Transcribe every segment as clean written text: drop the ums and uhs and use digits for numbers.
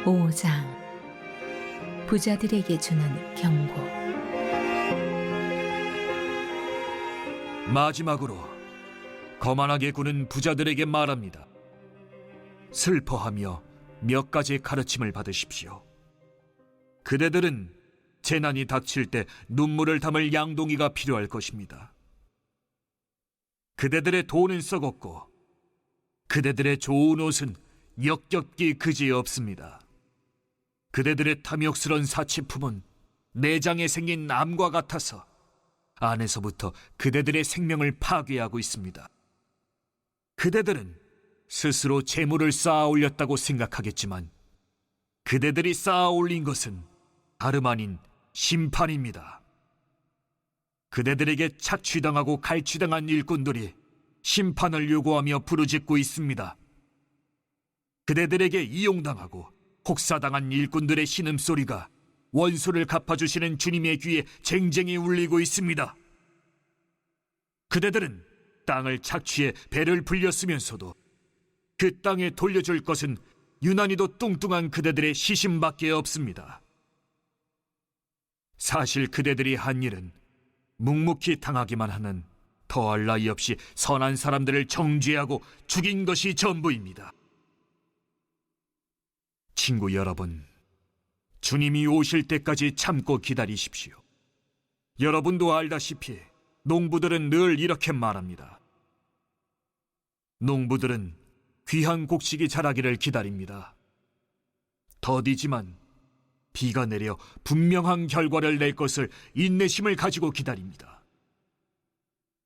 5장 부자들에게 주는 경고. 마지막으로 거만하게 구는 부자들에게 말합니다. 슬퍼하며 몇 가지 가르침을 받으십시오. 그대들은 재난이 닥칠 때 눈물을 담을 양동이가 필요할 것입니다. 그대들의 돈은 썩었고 그대들의 좋은 옷은 역겹기 그지없습니다. 그대들의 탐욕스런 사치품은 내장에 생긴 암과 같아서 안에서부터 그대들의 생명을 파괴하고 있습니다. 그대들은 스스로 재물을 쌓아 올렸다고 생각하겠지만 그대들이 쌓아 올린 것은 다름 아닌 심판입니다. 그대들에게 착취당하고 갈취당한 일꾼들이 심판을 요구하며 부르짖고 있습니다. 그대들에게 이용당하고 혹사당한 일꾼들의 신음소리가 원수를 갚아주시는 주님의 귀에 쟁쟁이 울리고 있습니다. 그대들은 땅을 착취해 배를 불렸으면서도 그 땅에 돌려줄 것은 유난히도 뚱뚱한 그대들의 시심밖에 없습니다. 사실 그대들이 한 일은 묵묵히 당하기만 하는 더할 나위 없이 선한 사람들을 정죄하고 죽인 것이 전부입니다. 친구 여러분, 주님이 오실 때까지 참고 기다리십시오. 여러분도 알다시피 농부들은 늘 이렇게 말합니다. 농부들은 귀한 곡식이 자라기를 기다립니다. 더디지만 비가 내려 분명한 결과를 낼 것을 인내심을 가지고 기다립니다.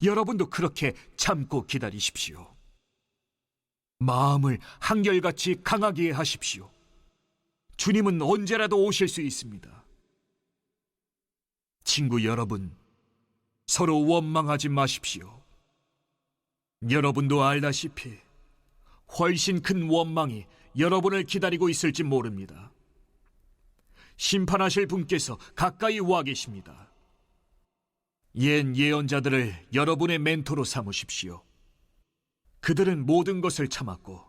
여러분도 그렇게 참고 기다리십시오. 마음을 한결같이 강하게 하십시오. 주님은 언제라도 오실 수 있습니다. 친구 여러분, 서로 원망하지 마십시오. 여러분도 알다시피 훨씬 큰 원망이 여러분을 기다리고 있을지 모릅니다. 심판하실 분께서 가까이 와 계십니다. 옛 예언자들을 여러분의 멘토로 삼으십시오. 그들은 모든 것을 참았고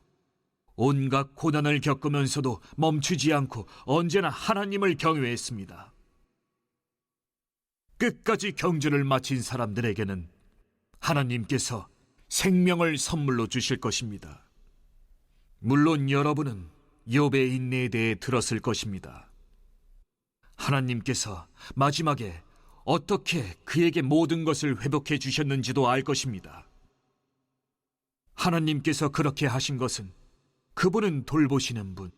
온갖 고난을 겪으면서도 멈추지 않고 언제나 하나님을 경외했습니다. 끝까지 경주를 마친 사람들에게는 하나님께서 생명을 선물로 주실 것입니다. 물론 여러분은 욥의 인내에 대해 들었을 것입니다. 하나님께서 마지막에 어떻게 그에게 모든 것을 회복해 주셨는지도 알 것입니다. 하나님께서 그렇게 하신 것은 그분은 돌보시는 분,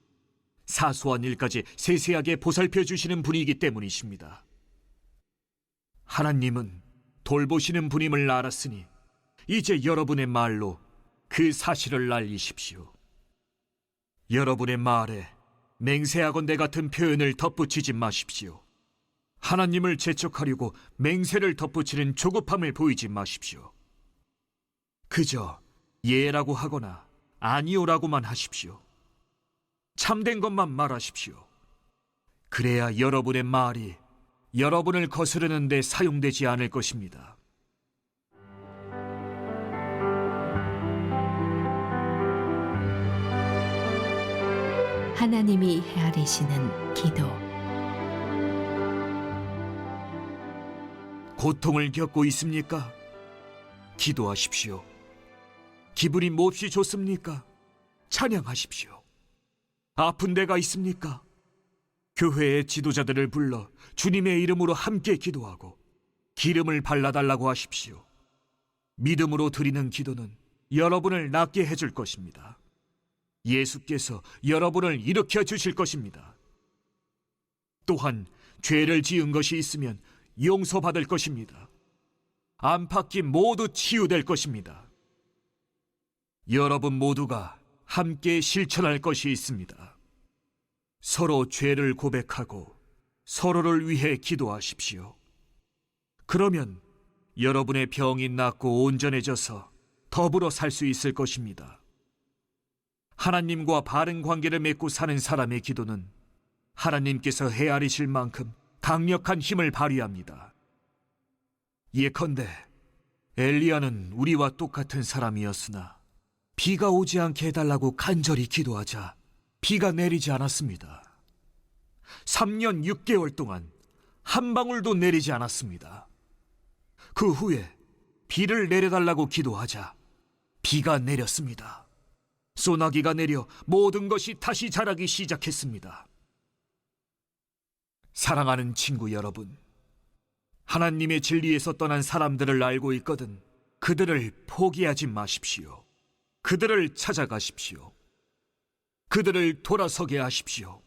사소한 일까지 세세하게 보살펴 주시는 분이기 때문이십니다. 하나님은 돌보시는 분임을 알았으니 이제 여러분의 말로 그 사실을 알리십시오. 여러분의 말에 맹세하건대 같은 표현을 덧붙이지 마십시오. 하나님을 재촉하려고 맹세를 덧붙이는 조급함을 보이지 마십시오. 그저 예라고 하거나 아니오라고만 하십시오. 참된 것만 말하십시오. 그래야 여러분의 말이 여러분을 거스르는 데 사용되지 않을 것입니다. 하나님이 헤아리시는 기도. 고통을 겪고 있습니까? 기도하십시오. 기분이 몹시 좋습니까? 찬양하십시오. 아픈 데가 있습니까? 교회의 지도자들을 불러 주님의 이름으로 함께 기도하고 기름을 발라달라고 하십시오. 믿음으로 드리는 기도는 여러분을 낫게 해줄 것입니다. 예수께서 여러분을 일으켜 주실 것입니다. 또한 죄를 지은 것이 있으면 용서받을 것입니다. 안팎이 모두 치유될 것입니다. 여러분 모두가 함께 실천할 것이 있습니다. 서로 죄를 고백하고 서로를 위해 기도하십시오. 그러면 여러분의 병이 낫고 온전해져서 더불어 살 수 있을 것입니다. 하나님과 바른 관계를 맺고 사는 사람의 기도는 하나님께서 헤아리실 만큼 강력한 힘을 발휘합니다. 예컨대 엘리야는 우리와 똑같은 사람이었으나 비가 오지 않게 해달라고 간절히 기도하자 비가 내리지 않았습니다. 3년 6개월 동안 한 방울도 내리지 않았습니다. 그 후에 비를 내려달라고 기도하자 비가 내렸습니다. 소나기가 내려 모든 것이 다시 자라기 시작했습니다. 사랑하는 친구 여러분, 하나님의 진리에서 떠난 사람들을 알고 있거든 그들을 포기하지 마십시오. 그들을 찾아가십시오. 그들을 돌아서게 하십시오.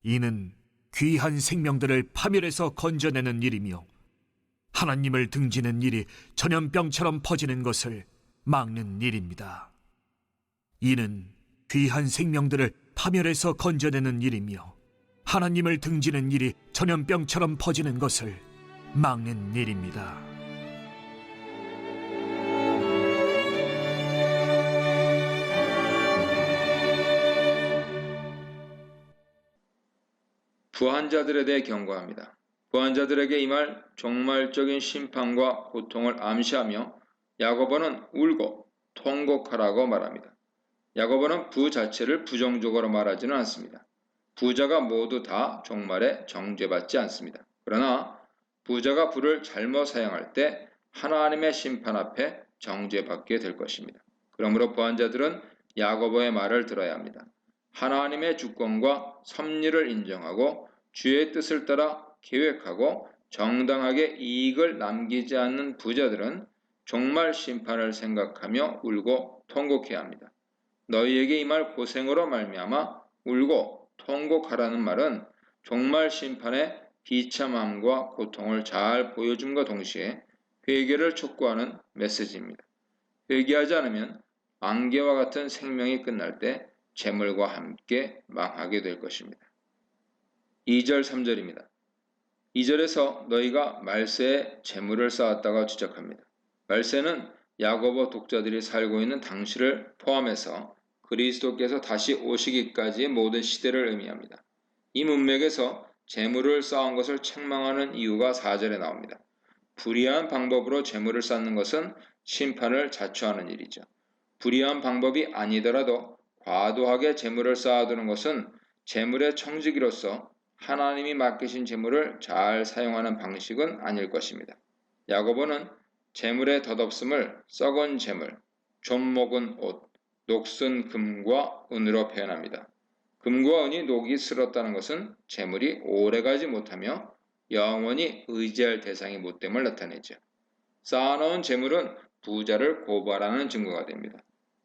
이는 귀한 생명들을 파멸에서 건져내는 일이며 하나님을 등지는 일이 전염병처럼 퍼지는 것을 막는 일입니다. 이는 귀한 생명들을 파멸에서 건져내는 일이며 하나님을 등지는 일이 전염병처럼 퍼지는 것을 막는 일입니다. 부한 자들에 대해 경고합니다. 부한 자들에게 임할 종말적인 심판과 고통을 암시하며 야고보는 울고 통곡하라고 말합니다. 야고보는 부 자체를 부정적으로 말하지는 않습니다. 부자가 모두 다 종말에 정죄받지 않습니다. 그러나 부자가 부를 잘못 사용할 때 하나님의 심판 앞에 정죄받게 될 것입니다. 그러므로 부한 자들은 야고보의 말을 들어야 합니다. 하나님의 주권과 섭리를 인정하고 주의 뜻을 따라 계획하고 정당하게 이익을 남기지 않는 부자들은 종말 심판을 생각하며 울고 통곡해야 합니다. 너희에게 임할 고생으로 말미암아 울고 통곡하라는 말은 종말 심판의 비참함과 고통을 잘 보여줌과 동시에 회개를 촉구하는 메시지입니다. 회개하지 않으면 안개와 같은 생명이 끝날 때 재물과 함께 망하게 될 것입니다. 2절 3절입니다. 2절에서 너희가 말세에 재물을 쌓았다고 지적합니다. 말세는 야고보 독자들이 살고 있는 당시를 포함해서 그리스도께서 다시 오시기까지의 모든 시대를 의미합니다. 이 문맥에서 재물을 쌓은 것을 책망하는 이유가 4절에 나옵니다. 불의한 방법으로 재물을 쌓는 것은 심판을 자초하는 일이죠. 불의한 방법이 아니더라도 과도하게 재물을 쌓아두는 것은 재물의 청지기로서 하나님이 맡기신 재물을 잘 사용하는 방식은 아닐 것입니다. 야고보는 재물의 덧없음을 썩은 재물, 좀 먹은 옷, 녹슨 금과 은으로 표현합니다. 금과 은이 녹이 슬었다는 것은 재물이 오래가지 못하며 영원히 의지할 대상이 못됨을 나타내죠. 쌓아놓은 재물은 부자를 고발하는 증거가 됩니다.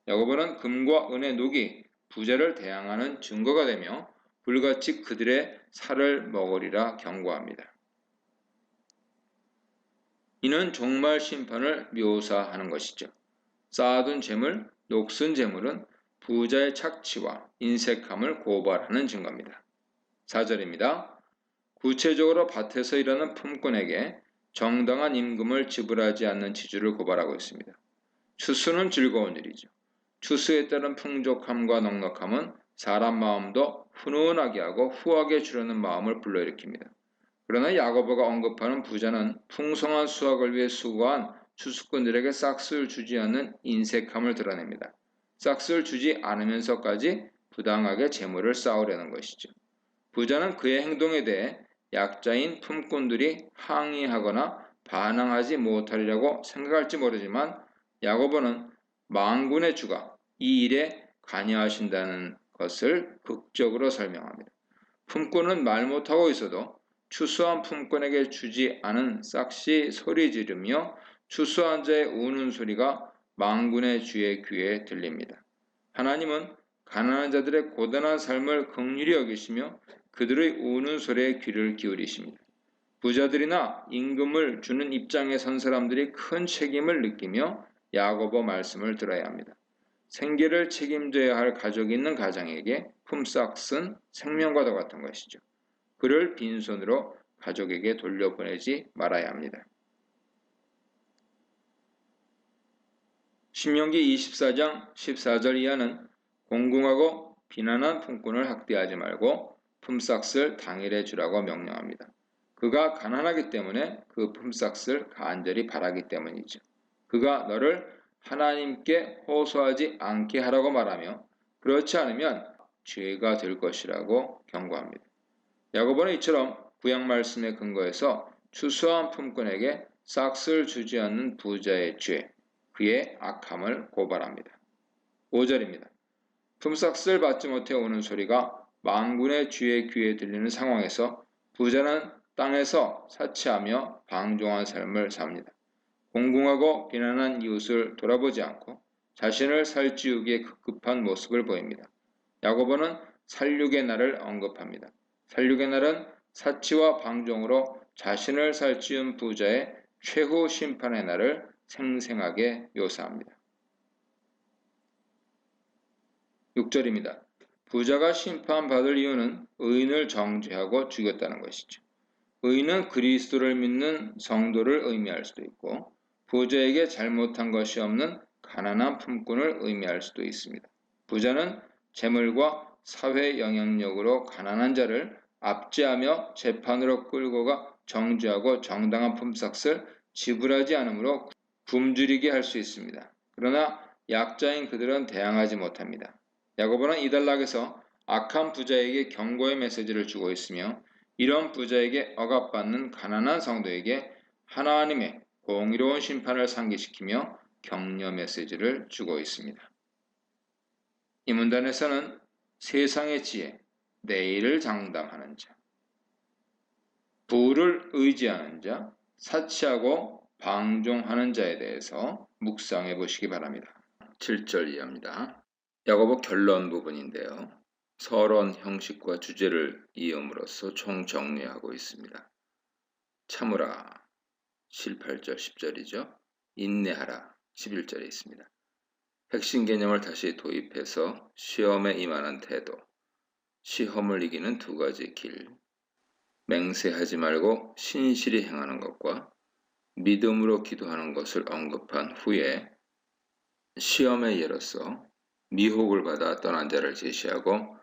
야고보는 금과 은의 녹이 부자를 대항하는 증거가 되며 불같이 그들의 살을 먹으리라 경고합니다. 이는 종말 심판을 묘사하는 것이죠. 쌓아둔 재물, 녹슨 재물은 부자의 착취와 인색함을 고발하는 증거입니다. 4절입니다. 구체적으로 밭에서 일하는 품꾼에게 정당한 임금을 지불하지 않는 지주를 고발하고 있습니다. 추수는 즐거운 일이죠. 추수에 따른 풍족함과 넉넉함은 사람 마음도 훈훈하게 하고 후하게 주려는 마음을 불러일으킵니다. 그러나 야고보가 언급하는 부자는 풍성한 수확을 위해 수고한 추수꾼들에게 싹스를 주지 않는 인색함을 드러냅니다. 싹스를 주지 않으면서까지 부당하게 재물을 쌓으려는 것이죠. 부자는 그의 행동에 대해 약자인 품꾼들이 항의하거나 반항하지 못하리라고 생각할지 모르지만 야고보는 만군의 주가 이 일에 관여하신다는 것을 극적으로 설명합니다. 품꾼은 말 못하고 있어도 추수한 품꾼에게 주지 않은 싹시 소리 지르며 추수한 자의 우는 소리가 만군의 주의 귀에 들립니다. 하나님은 가난한 자들의 고단한 삶을 긍휼히 여기시며 그들의 우는 소리에 귀를 기울이십니다. 부자들이나 임금을 주는 입장에 선 사람들이 큰 책임을 느끼며 야고보 말씀을 들어야 합니다. 생계를 책임져야 할 가족이 있는 가장에게 품삯은 생명과도 같은 것이죠. 그를 빈손으로 가족에게 돌려보내지 말아야 합니다. 신명기 24장 14절 이하는 공궁하고 비난한 품꾼을 학대하지 말고 품삯을 당일에 주라고 명령합니다. 그가 가난하기 때문에 그 품삯을 간절히 바라기 때문이죠. 그가 너를 하나님께 호소하지 않게 하라고 말하며 그렇지 않으면 죄가 될 것이라고 경고합니다. 야고보는 이처럼 구약 말씀에 근거해서 추수한 품꾼에게 싹을 주지 않는 부자의 죄, 그의 악함을 고발합니다. 5절입니다. 품삯을 받지 못해 오는 소리가 만군의 주의 귀에 들리는 상황에서 부자는 땅에서 사치하며 방종한 삶을 삽니다. 공공하고 비난한 이웃을 돌아보지 않고 자신을 살찌우기에 급급한 모습을 보입니다. 야고보는 살육의 날을 언급합니다. 살육의 날은 사치와 방종으로 자신을 살찌운 부자의 최후 심판의 날을 생생하게 묘사합니다. 6절입니다. 부자가 심판받을 이유는 의인을 정죄하고 죽였다는 것이죠. 의인은 그리스도를 믿는 성도를 의미할 수도 있고 부자에게 잘못한 것이 없는 가난한 품꾼을 의미할 수도 있습니다. 부자는 재물과 사회 영향력으로 가난한 자를 압제하며 재판으로 끌고 가 정죄하고 정당한 품삯을 지불하지 않으므로 굶주리게 할 수 있습니다. 그러나 약자인 그들은 대항하지 못합니다. 야고보는 이 단락에서 악한 부자에게 경고의 메시지를 주고 있으며 이런 부자에게 억압받는 가난한 성도에게 하나님의 공의로운 심판을 상기시키며 격려 메시지를 주고 있습니다. 이 문단에서는 세상의 지혜, 내일을 장담하는 자, 부를 의지하는 자, 사치하고 방종하는 자에 대해서 묵상해 보시기 바랍니다. 7절 이하입니다. 야고보 결론 부분인데요. 서론 형식과 주제를 이음으로써 총 정리하고 있습니다. 참으라 8절 10절이죠. 인내하라 11절에 있습니다. 핵심 개념을 다시 도입해서 시험에 임하는 태도, 시험을 이기는 두 가지 길, 맹세하지 말고 신실히 행하는 것과 믿음으로 기도하는 것을 언급한 후에 시험의 예로서 미혹을 받아 떠난 자를 제시하고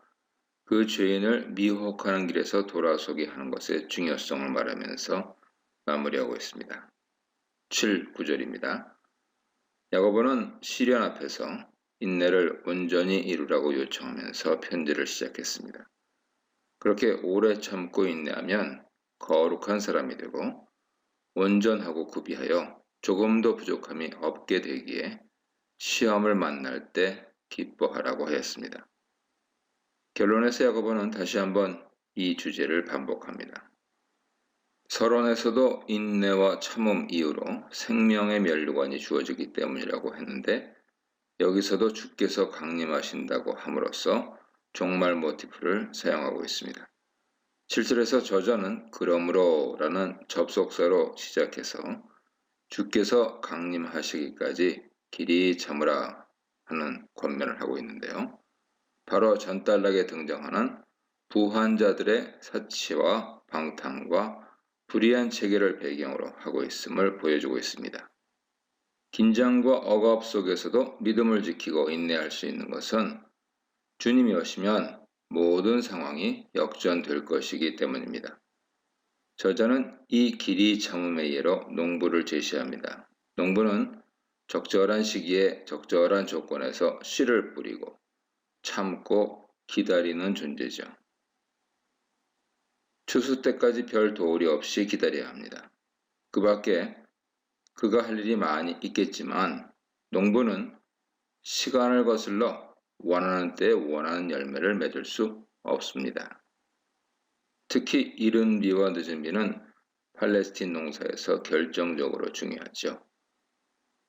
그 죄인을 미혹하는 길에서 돌아서게 하는 것의 중요성을 말하면서 마무리하고 있습니다. 7, 9절입니다. 야고보는 시련 앞에서 인내를 온전히 이루라고 요청하면서 편지를 시작했습니다. 그렇게 오래 참고 인내하면 거룩한 사람이 되고 온전하고 구비하여 조금도 부족함이 없게 되기에 시험을 만날 때 기뻐하라고 하였습니다. 결론에서 야고보는 다시 한번 이 주제를 반복합니다. 서론에서도 인내와 참음 이후로 생명의 면류관이 주어지기 때문이라고 했는데 여기서도 주께서 강림하신다고 함으로써 종말 모티프를 사용하고 있습니다. 7절에서 저자는 그러므로 라는 접속사로 시작해서 주께서 강림하시기까지 길이 참으라 하는 권면을 하고 있는데요. 바로 전단락에 등장하는 부한자들의 사치와 방탕과 불의한 체계를 배경으로 하고 있음을 보여주고 있습니다. 긴장과 억압 속에서도 믿음을 지키고 인내할 수 있는 것은 주님이 오시면 모든 상황이 역전될 것이기 때문입니다. 저자는 이 길이 참음의 예로 농부를 제시합니다. 농부는 적절한 시기에 적절한 조건에서 씨를 뿌리고 참고 기다리는 존재죠. 추수 때까지 별 도울이 없이 기다려야 합니다. 그 밖에 그가 할 일이 많이 있겠지만 농부는 시간을 거슬러 원하는 때에 원하는 열매를 맺을 수 없습니다. 특히 이른 비와 늦은 비는 팔레스틴 농사에서 결정적으로 중요하죠.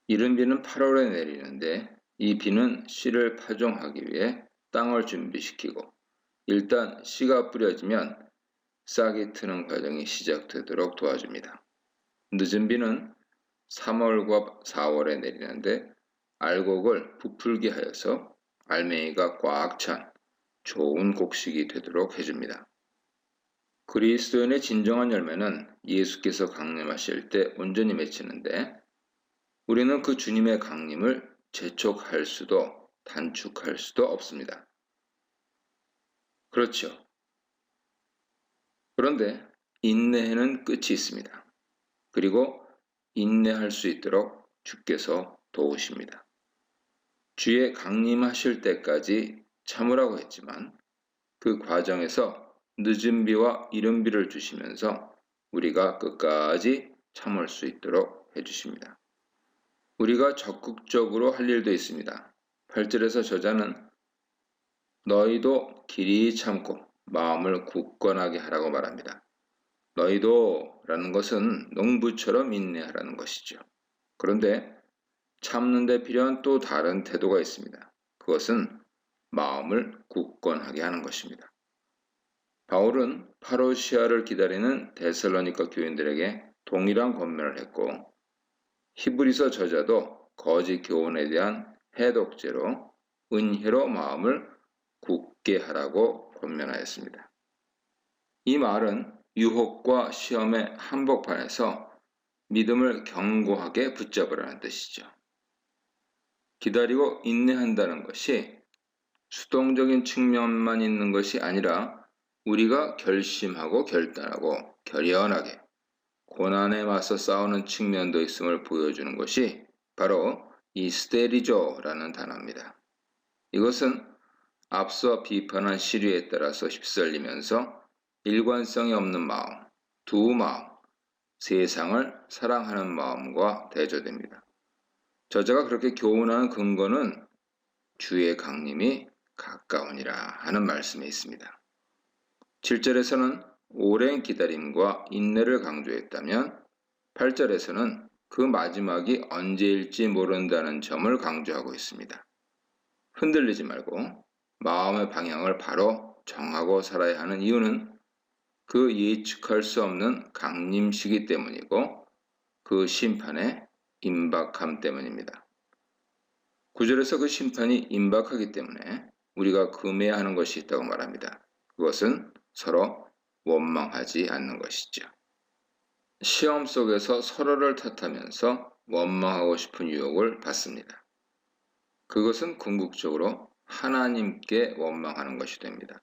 이른 비는 8월에 내리는데 이 비는 씨를 파종하기 위해 땅을 준비시키고 일단 씨가 뿌려지면 싹이 트는 과정이 시작되도록 도와줍니다. 늦은 비는 3월과 4월에 내리는데 알곡을 부풀게 하여서 알맹이가 꽉 찬 좋은 곡식이 되도록 해줍니다. 그리스도인의 진정한 열매는 예수께서 강림하실 때 온전히 맺히는데 우리는 그 주님의 강림을 재촉할 수도 단축할 수도 없습니다. 그렇죠. 그런데 인내에는 끝이 있습니다. 그리고 인내할 수 있도록 주께서 도우십니다. 주의 강림하실 때까지 참으라고 했지만 그 과정에서 늦은 비와 이른 비를 주시면서 우리가 끝까지 참을 수 있도록 해주십니다. 우리가 적극적으로 할 일도 있습니다. 8절에서 저자는 너희도 길이 참고 마음을 굳건하게 하라고 말합니다. 너희도 라는 것은 농부처럼 인내하라는 것이죠. 그런데 참는 데 필요한 또 다른 태도가 있습니다. 그것은 마음을 굳건하게 하는 것입니다. 바울은 파로시아를 기다리는 데살로니가 교인들에게 동일한 권면을 했고 히브리서 저자도 거짓 교훈에 대한 해독제로 은혜로 마음을 굳게 하라고 권면하였습니다. 이 말은 유혹과 시험의 한복판에서 믿음을 견고하게 붙잡으라는 뜻이죠. 기다리고 인내한다는 것이 수동적인 측면만 있는 것이 아니라 우리가 결심하고 결단하고 결연하게 고난에 맞서 싸우는 측면도 있음을 보여주는 것이 바로 이 스테리조라는 단어입니다. 이것은 앞서 비판한 시류에 따라서 휩쓸리면서 일관성이 없는 마음, 두 마음, 세상을 사랑하는 마음과 대조됩니다. 저자가 그렇게 교훈하는 근거는 주의 강림이 가까우니라 하는 말씀에 있습니다. 7절에서는 오랜 기다림과 인내를 강조했다면 8절에서는 그 마지막이 언제일지 모른다는 점을 강조하고 있습니다. 흔들리지 말고 마음의 방향을 바로 정하고 살아야 하는 이유는 그 예측할 수 없는 강림시기 때문이고 그 심판의 임박함 때문입니다. 9절에서 그 심판이 임박하기 때문에 우리가 금해야 하는 것이 있다고 말합니다. 그것은 서로 원망하지 않는 것이죠. 시험 속에서 서로를 탓하면서 원망하고 싶은 유혹을 받습니다. 그것은 궁극적으로 하나님께 원망하는 것이 됩니다.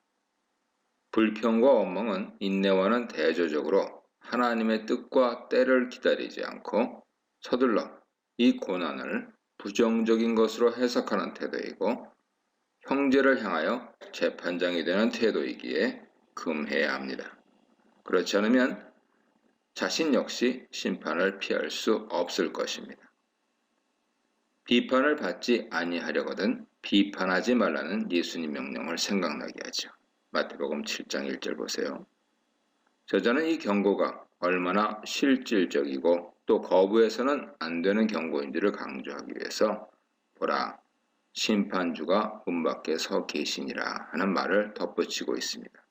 불평과 원망은 인내와는 대조적으로 하나님의 뜻과 때를 기다리지 않고 서둘러 이 고난을 부정적인 것으로 해석하는 태도이고 형제를 향하여 재판장이 되는 태도이기에 금해야 합니다. 그렇지 않으면 자신 역시 심판을 피할 수 없을 것입니다. 비판을 받지 아니하려거든 비판하지 말라는 예수님 명령을 생각나게 하죠. 마태복음 7장 1절 보세요. 저자는 이 경고가 얼마나 실질적이고 또 거부해서는 안 되는 경고인지를 강조하기 위해서 보라, 심판주가 문 밖에 서 계시니라 하는 말을 덧붙이고 있습니다.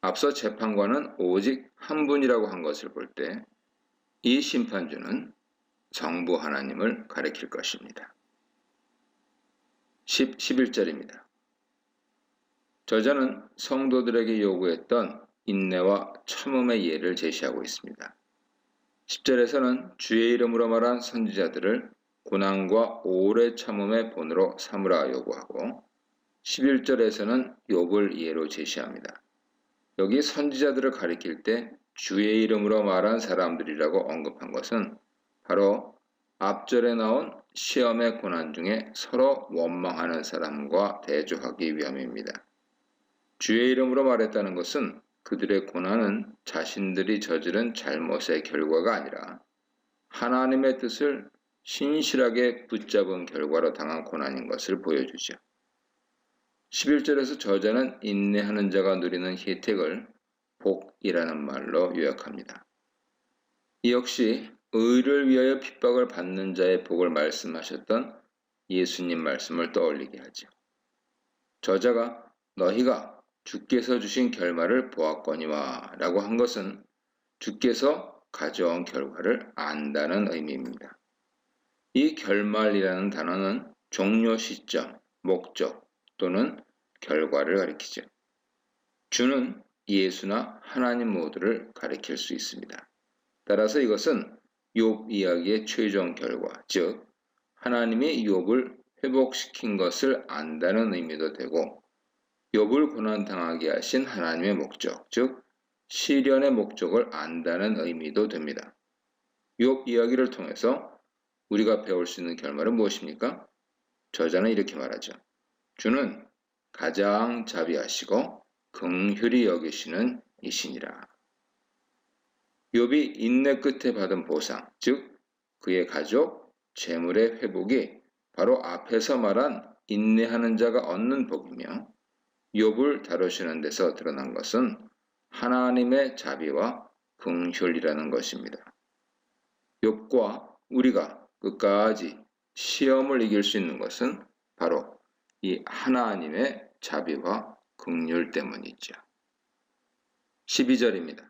앞서 재판관은 오직 한 분이라고 한 것을 볼 때 이 심판주는 성부 하나님을 가리킬 것입니다. 11절입니다. 저자는 성도들에게 요구했던 인내와 참음의 예를 제시하고 있습니다. 10절에서는 주의 이름으로 말한 선지자들을 고난과 오래 참음의 본으로 삼으라 요구하고 11절에서는 욥을 예로 제시합니다. 여기 선지자들을 가리킬 때 주의 이름으로 말한 사람들이라고 언급한 것은 바로 앞절에 나온 시험의 고난 중에 서로 원망하는 사람과 대조하기 위함입니다. 주의 이름으로 말했다는 것은 그들의 고난은 자신들이 저지른 잘못의 결과가 아니라 하나님의 뜻을 신실하게 붙잡은 결과로 당한 고난인 것을 보여주죠. 11절에서 저자는 인내하는 자가 누리는 혜택을 복이라는 말로 요약합니다. 이 역시 의를 위하여 핍박을 받는 자의 복을 말씀하셨던 예수님 말씀을 떠올리게 하죠. 저자가 너희가 주께서 주신 결말을 보았거니와 라고 한 것은 주께서 가져온 결과를 안다는 의미입니다. 이 결말이라는 단어는 종료 시점, 목적 또는 결과를 가리키죠. 주는 예수나 하나님 모두를 가리킬 수 있습니다. 따라서 이것은 욥 이야기의 최종 결과, 즉 하나님이 욥을 회복시킨 것을 안다는 의미도 되고 욥을 고난당하게 하신 하나님의 목적, 즉 시련의 목적을 안다는 의미도 됩니다. 욥 이야기를 통해서 우리가 배울 수 있는 결말은 무엇입니까? 저자는 이렇게 말하죠. 주는 가장 자비하시고 긍휼히 여기시는 이시니라. 욥이 인내 끝에 받은 보상, 즉 그의 가족, 재물의 회복이 바로 앞에서 말한 인내하는 자가 얻는 복이며, 욥을 다루시는 데서 드러난 것은 하나님의 자비와 긍휼이라는 것입니다. 욥과 우리가 끝까지 시험을 이길 수 있는 것은 바로 이 하나님의 자비와 긍휼 때문이죠. 12절입니다.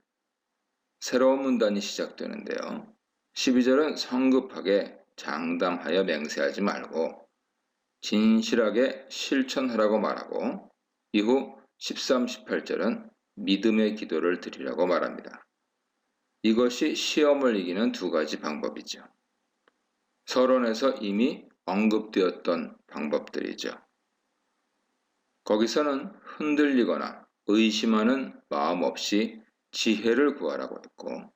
새로운 문단이 시작되는데요. 12절은 성급하게 장담하여 맹세하지 말고 진실하게 실천하라고 말하고, 이후 13, 18절은 믿음의 기도를 드리라고 말합니다. 이것이 시험을 이기는 두 가지 방법이죠. 서론에서 이미 언급되었던 방법들이죠. 거기서는 흔들리거나 의심하는 마음 없이 지혜를 구하라고 했고,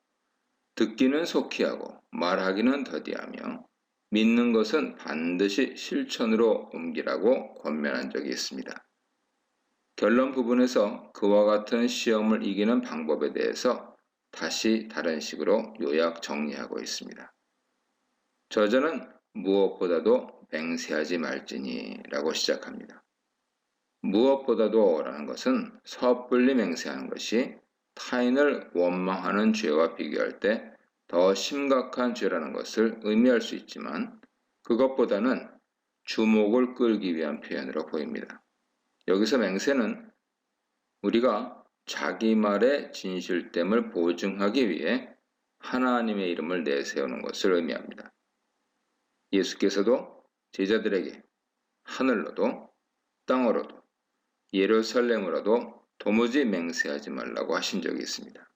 듣기는 속히 하고 말하기는 더디하며 믿는 것은 반드시 실천으로 옮기라고 권면한 적이 있습니다. 결론 부분에서 그와 같은 시험을 이기는 방법에 대해서 다시 다른 식으로 요약 정리하고 있습니다. 저자는 무엇보다도 맹세하지 말지니 라고 시작합니다. 무엇보다도 라는 것은 섣불리 맹세하는 것이 타인을 원망하는 죄와 비교할 때 더 심각한 죄라는 것을 의미할 수 있지만, 그것보다는 주목을 끌기 위한 표현으로 보입니다. 여기서 맹세는 우리가 자기 말의 진실됨을 보증하기 위해 하나님의 이름을 내세우는 것을 의미합니다. 예수께서도 제자들에게 하늘로도 땅으로도 예루살렘으로도 도무지 맹세하지 말라고 하신 적이 있습니다.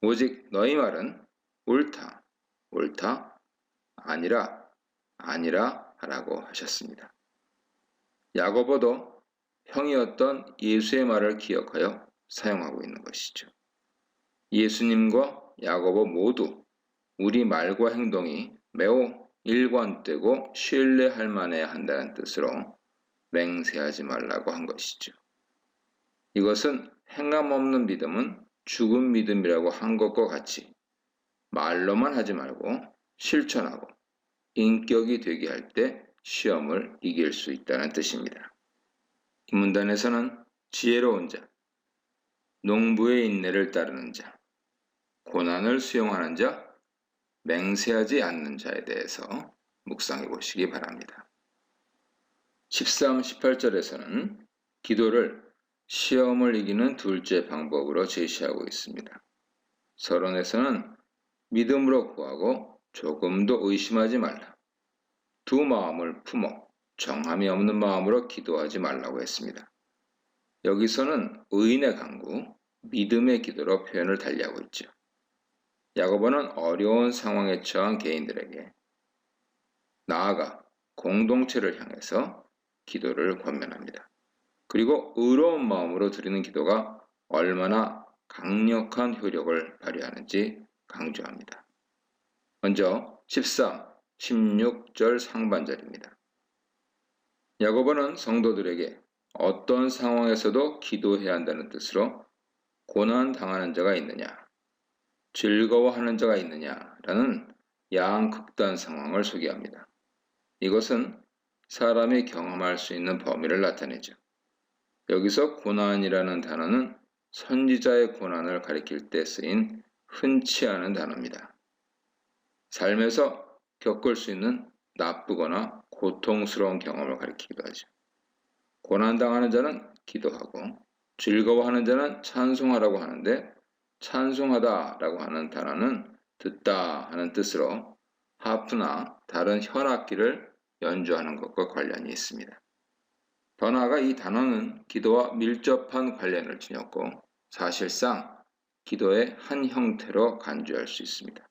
오직 너희 말은 옳다, 옳다, 아니라, 아니라 하라고 하셨습니다. 야고보도 형이었던 예수의 말을 기억하여 사용하고 있는 것이죠. 예수님과 야고보 모두 우리 말과 행동이 매우 일관되고 신뢰할 만해야 한다는 뜻으로 맹세하지 말라고 한 것이죠. 이것은 행함 없는 믿음은 죽은 믿음이라고 한 것과 같이 말로만 하지 말고 실천하고 인격이 되게 할 때 시험을 이길 수 있다는 뜻입니다. 이 문단에서는 지혜로운 자, 농부의 인내를 따르는 자, 고난을 수용하는 자, 맹세하지 않는 자에 대해서 묵상해 보시기 바랍니다. 13, 18절에서는 기도를 시험을 이기는 둘째 방법으로 제시하고 있습니다. 서론에서는 믿음으로 구하고 조금도 의심하지 말라, 두 마음을 품어 정함이 없는 마음으로 기도하지 말라고 했습니다. 여기서는 의인의 간구, 믿음의 기도로 표현을 달리하고 있죠. 야고보는 어려운 상황에 처한 개인들에게 나아가 공동체를 향해서 기도를 권면합니다. 그리고 의로운 마음으로 드리는 기도가 얼마나 강력한 효력을 발휘하는지 강조합니다. 먼저 13, 16절 상반절입니다. 야고보는 성도들에게 어떤 상황에서도 기도해야 한다는 뜻으로 고난 당하는 자가 있느냐, 즐거워하는 자가 있느냐라는 양극단 상황을 소개합니다. 이것은 사람이 경험할 수 있는 범위를 나타내죠. 여기서 고난이라는 단어는 선지자의 고난을 가리킬 때 쓰인 흔치 않은 단어입니다. 삶에서 겪을 수 있는 나쁘거나 고통스러운 경험을 가리키기도 하죠. 고난당하는 자는 기도하고 즐거워하는 자는 찬송하라고 하는데, 찬송하다라고 하는 단어는 듣다 하는 뜻으로 하프나 다른 현악기를 연주하는 것과 관련이 있습니다. 더 나아가 이 단어는 기도와 밀접한 관련을 지녔고 사실상 기도의 한 형태로 간주할 수 있습니다.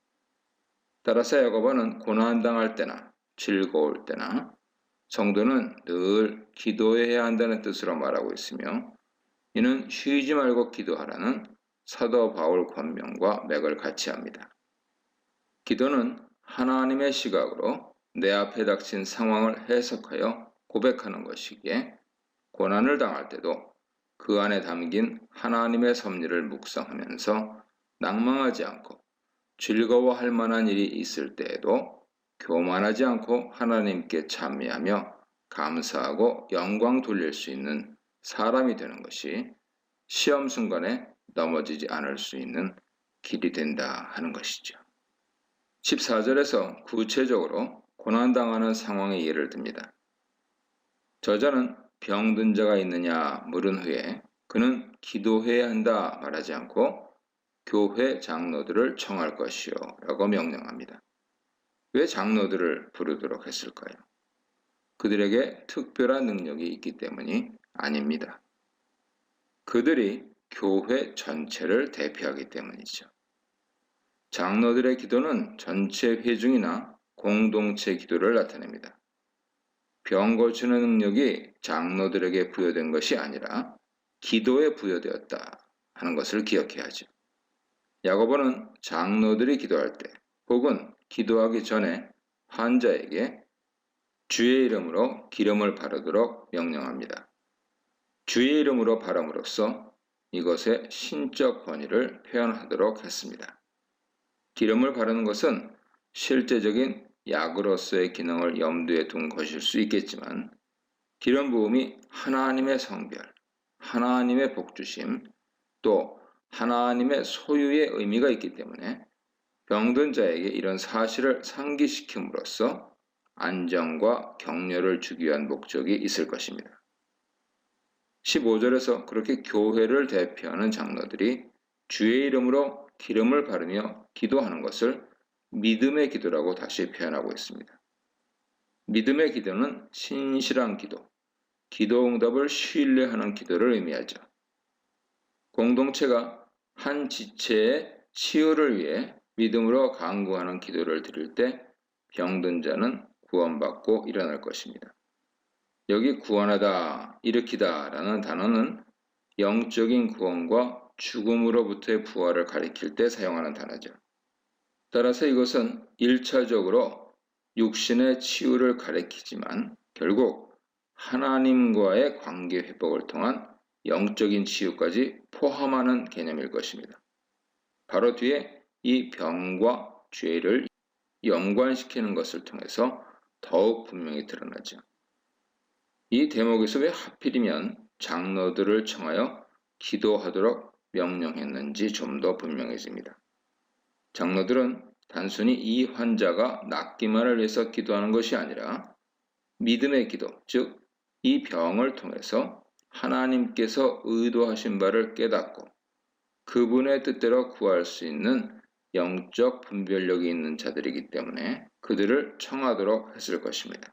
따라서 야고보는 고난당할 때나 즐거울 때나 성도는 늘 기도해야 한다는 뜻으로 말하고 있으며, 이는 쉬지 말고 기도하라는 사도 바울 권면과 맥을 같이 합니다. 기도는 하나님의 시각으로 내 앞에 닥친 상황을 해석하여 고백하는 것이기에 고난을 당할 때도 그 안에 담긴 하나님의 섭리를 묵상하면서 낭망하지 않고 즐거워할 만한 일이 있을 때에도 교만하지 않고 하나님께 찬미하며 감사하고 영광 돌릴 수 있는 사람이 되는 것이 시험 순간에 넘어지지 않을 수 있는 길이 된다 하는 것이죠. 14절에서 구체적으로 고난당하는 상황의 예를 듭니다. 저자는 병든 자가 있느냐 물은 후에 그는 기도해야 한다 말하지 않고 교회 장로들을 청할 것이요 라고 명령합니다. 왜 장로들을 부르도록 했을까요? 그들에게 특별한 능력이 있기 때문이 아닙니다. 그들이 교회 전체를 대표하기 때문이죠. 장로들의 기도는 전체 회중이나 공동체 기도를 나타냅니다. 병 고치는 능력이 장로들에게 부여된 것이 아니라 기도에 부여되었다 하는 것을 기억해야 하죠. 야고보는 장로들이 기도할 때 혹은 기도하기 전에 환자에게 주의 이름으로 기름을 바르도록 명령합니다. 주의 이름으로 바름으로써 이것의 신적 권위를 표현하도록 했습니다. 기름을 바르는 것은 실제적인 약으로서의 기능을 염두에 둔 것일 수 있겠지만 기름 부음이 하나님의 성별, 하나님의 복주심, 또 하나님의 소유의 의미가 있기 때문에 병든 자에게 이런 사실을 상기시킴으로써 안정과 격려를 주기 위한 목적이 있을 것입니다. 15절에서 그렇게 교회를 대표하는 장로들이 주의 이름으로 기름을 바르며 기도하는 것을 믿음의 기도라고 다시 표현하고 있습니다. 믿음의 기도는 신실한 기도, 기도 응답을 신뢰하는 기도를 의미하죠. 공동체가 한 지체의 치유를 위해 믿음으로 간구하는 기도를 드릴 때 병든 자는 구원받고 일어날 것입니다. 여기 구원하다, 일으키다 라는 단어는 영적인 구원과 죽음으로부터의 부활을 가리킬 때 사용하는 단어죠. 따라서 이것은 1차적으로 육신의 치유를 가리키지만 결국 하나님과의 관계 회복을 통한 영적인 치유까지 포함하는 개념일 것입니다. 바로 뒤에 이 병과 죄를 연관시키는 것을 통해서 더욱 분명히 드러나죠. 이 대목에서 왜 하필이면 장로들을 청하여 기도하도록 명령했는지 좀 더 분명해집니다. 장로들은 단순히 이 환자가 낫기만을 위해서 기도하는 것이 아니라 믿음의 기도, 즉 이 병을 통해서 하나님께서 의도하신 바를 깨닫고 그분의 뜻대로 구할 수 있는 영적 분별력이 있는 자들이기 때문에 그들을 청하도록 했을 것입니다.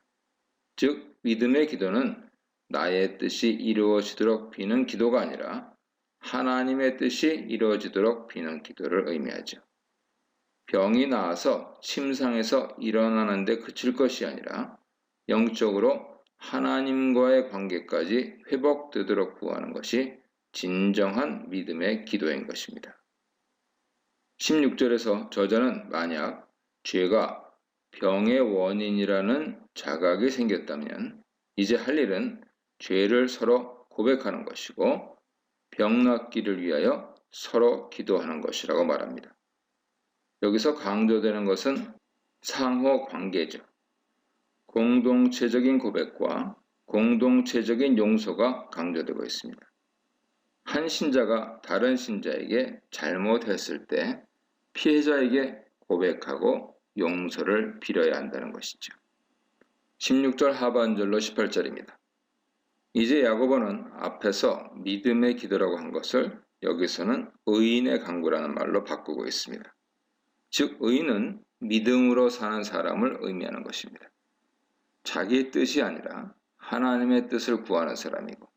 즉 믿음의 기도는 나의 뜻이 이루어지도록 비는 기도가 아니라 하나님의 뜻이 이루어지도록 비는 기도를 의미하죠. 병이 나아서 침상에서 일어나는 데 그칠 것이 아니라 영적으로 하나님과의 관계까지 회복되도록 구하는 것이 진정한 믿음의 기도인 것입니다. 16절에서 저자는 만약 죄가 병의 원인이라는 자각이 생겼다면 이제 할 일은 죄를 서로 고백하는 것이고 병 낫기를 위하여 서로 기도하는 것이라고 말합니다. 여기서 강조되는 것은 상호 관계죠. 공동체적인 고백과 공동체적인 용서가 강조되고 있습니다. 한 신자가 다른 신자에게 잘못했을 때 피해자에게 고백하고 용서를 빌어야 한다는 것이죠. 16절 하반절로 18절입니다. 이제 야고보는 앞에서 믿음의 기도라고 한 것을 여기서는 의인의 간구라는 말로 바꾸고 있습니다. 즉 의인은 믿음으로 사는 사람을 의미하는 것입니다. 자기의 뜻이 아니라 하나님의 뜻을 구하는 사람이고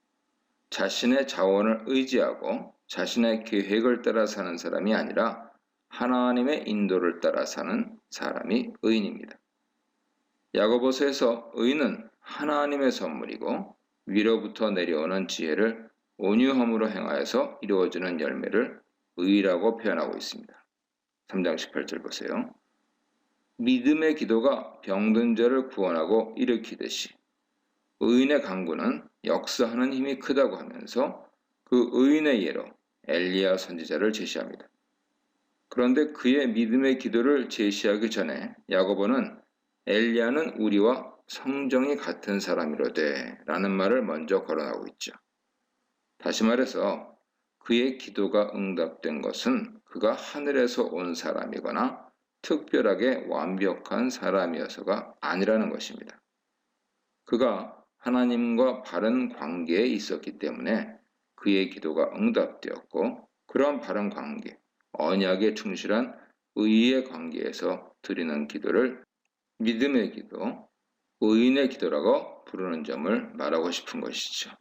자신의 자원을 의지하고 자신의 계획을 따라 사는 사람이 아니라 하나님의 인도를 따라 사는 사람이 의인입니다. 야고보서에서 의인은 하나님의 선물이고 위로부터 내려오는 지혜를 온유함으로 행하여서 이루어지는 열매를 의라고 표현하고 있습니다. 3장 18절 보세요. 믿음의 기도가 병든 자를 구원하고 일으키듯이 의인의 간구는 역사하는 힘이 크다고 하면서 그 의인의 예로 엘리야 선지자를 제시합니다. 그런데 그의 믿음의 기도를 제시하기 전에 야고보는 엘리야는 우리와 성정이 같은 사람이로되 라는 말을 먼저 거론하고 있죠. 다시 말해서 그의 기도가 응답된 것은 그가 하늘에서 온 사람이거나 특별하게 완벽한 사람이어서가 아니라는 것입니다. 그가 하나님과 바른 관계에 있었기 때문에 그의 기도가 응답되었고, 그런 바른 관계, 언약에 충실한 의의 관계에서 드리는 기도를 믿음의 기도, 의인의 기도라고 부르는 점을 말하고 싶은 것이죠.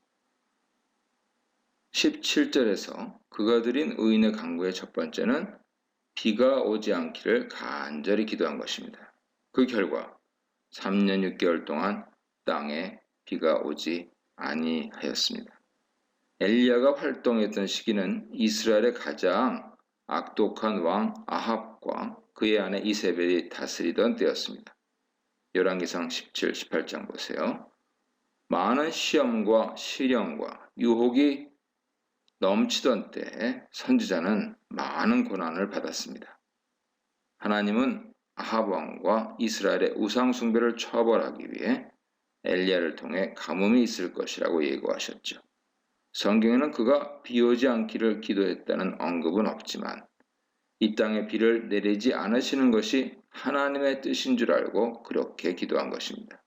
17절에서 그가 드린 의인의 간구의 첫 번째는 비가 오지 않기를 간절히 기도한 것입니다. 그 결과 3년 6개월 동안 땅에 비가 오지 아니하였습니다. 엘리야가 활동했던 시기는 이스라엘의 가장 악독한 왕 아합과 그의 아내 이세벨이 다스리던 때였습니다. 열왕기상 17, 18장 보세요. 많은 시험과 시련과 유혹이 넘치던 때에 선지자는 많은 고난을 받았습니다. 하나님은 아합 왕과 이스라엘의 우상 숭배를 처벌하기 위해 엘리야를 통해 가뭄이 있을 것이라고 예고하셨죠. 성경에는 그가 비 오지 않기를 기도했다는 언급은 없지만 이 땅에 비를 내리지 않으시는 것이 하나님의 뜻인 줄 알고 그렇게 기도한 것입니다.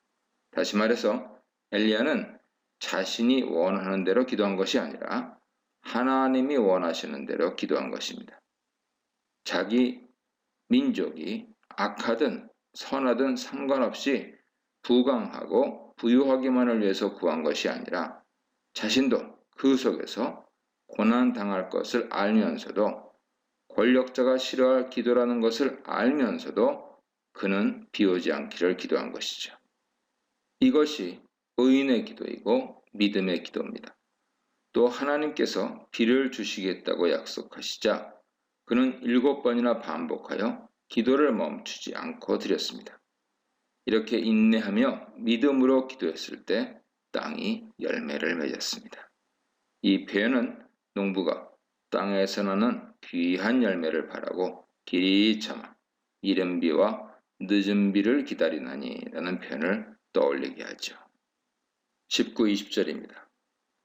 다시 말해서 엘리야는 자신이 원하는 대로 기도한 것이 아니라 하나님이 원하시는 대로 기도한 것입니다. 자기 민족이 악하든 선하든 상관없이 부강하고 부유하기만을 위해서 구한 것이 아니라 자신도 그 속에서 고난당할 것을 알면서도 권력자가 싫어할 기도라는 것을 알면서도 그는 비 오지 않기를 기도한 것이죠. 이것이 의인의 기도이고 믿음의 기도입니다. 또 하나님께서 비를 주시겠다고 약속하시자 그는 7번이나 반복하여 기도를 멈추지 않고 드렸습니다. 이렇게 인내하며 믿음으로 기도했을 때 땅이 열매를 맺었습니다. 이 표현은 농부가 땅에서 나는 귀한 열매를 바라고 길이 참아 이른 비와 늦은 비를 기다리나니 라는 표현을 떠올리게 하죠. 19, 20절입니다.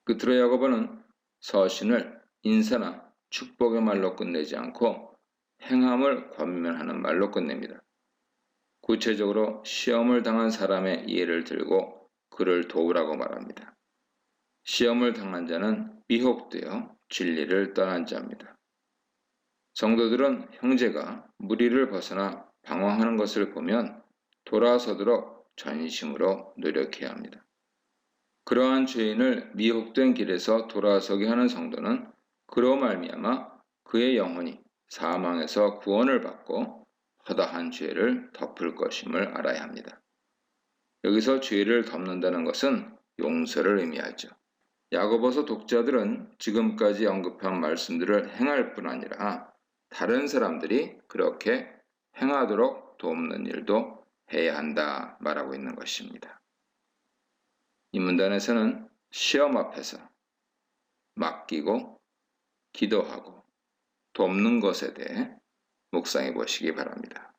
끝으로 야고보는 서신을 인사나 축복의 말로 끝내지 않고 행함을 권면하는 말로 끝냅니다. 구체적으로 시험을 당한 사람의 예를 들고 그를 도우라고 말합니다. 시험을 당한 자는 미혹되어 진리를 떠난 자입니다. 성도들은 형제가 무리를 벗어나 방황하는 것을 보면 돌아서도록 전심으로 노력해야 합니다. 그러한 죄인을 미혹된 길에서 돌아서게 하는 성도는 그로 말미암아 그의 영혼이 사망에서 구원을 받고 허다한 죄를 덮을 것임을 알아야 합니다. 여기서 죄를 덮는다는 것은 용서를 의미하죠. 야고보서 독자들은 지금까지 언급한 말씀들을 행할 뿐 아니라 다른 사람들이 그렇게 행하도록 돕는 일도 해야 한다 말하고 있는 것입니다. 이 문단에서는 시험 앞에서 맡기고 기도하고 돕는 것에 대해 묵상해 보시기 바랍니다.